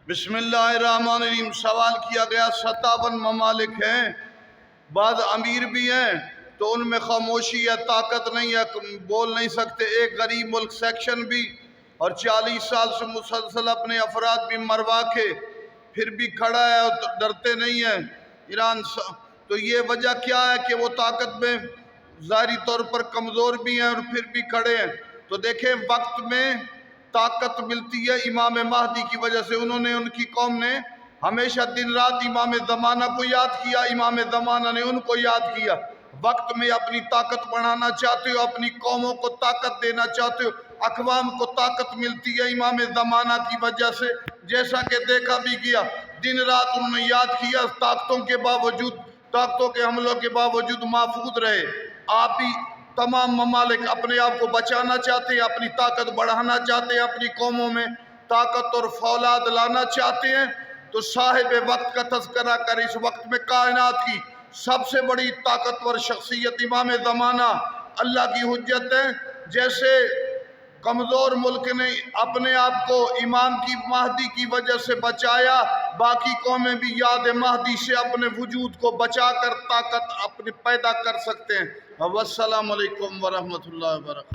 बिस्मिल्लाहिर्रहमानिर्रहीम। सवाल किया गया 57 ममालिक हैं, बाद अमीर भी हैं तो उनमें खामोशी है, ताकत नहीं है, बोल नहीं सकते। एक गरीब मुल्क सेक्शन भी, और 40 साल से मुसलसल अपने अफराद भी मरवा के फिर भी खड़ा है और डरते नहीं है ईरान। तो ये वजह क्या है कि वो ताकत में ज़ाहिरी तौर पर कमज़ोर भी हैं और फिर भी खड़े हैं। तो देखें, वक्त में ताकत मिलती है इमाम महदी की वजह से। उन्होंने, उनकी कौम ने हमेशा दिन रात इमाम ज़माना को याद किया, इमाम ज़माना ने उनको याद किया। वक्त में अपनी ताकत बढ़ाना चाहते हो, अपनी कौमों को ताकत देना चाहते हो, अक़वाम को ताकत मिलती है इमाम ज़माना की वजह से। जैसा कि देखा भी गया, दिन रात उन्होंने याद किया, ताकतों के बावजूद, ताकतों के हमलों के बावजूद महफूज रहे। आप भी तमाम ममालिक अपने आप को बचाना चाहते हैं, अपनी ताकत बढ़ाना चाहते हैं, अपनी कौमों में ताकत और फौलाद लाना चाहते हैं, तो साहिब वक्त का तज़किरा कर। इस वक्त में कायनात की सबसे बड़ी ताकतवर शख्सियत इमाम ज़माना, अल्लाह की हुज्जत है। जैसे कमज़ोर मुल्क ने अपने आप को इमाम की महदी की वजह से बचाया, बाकी कौमें भी याद महदी से अपने वजूद को बचा कर ताकत अपने पैदा कर सकते हैं। वस्सलामु अलैकुम वरहमतुल्लाहि वबरकातुहू।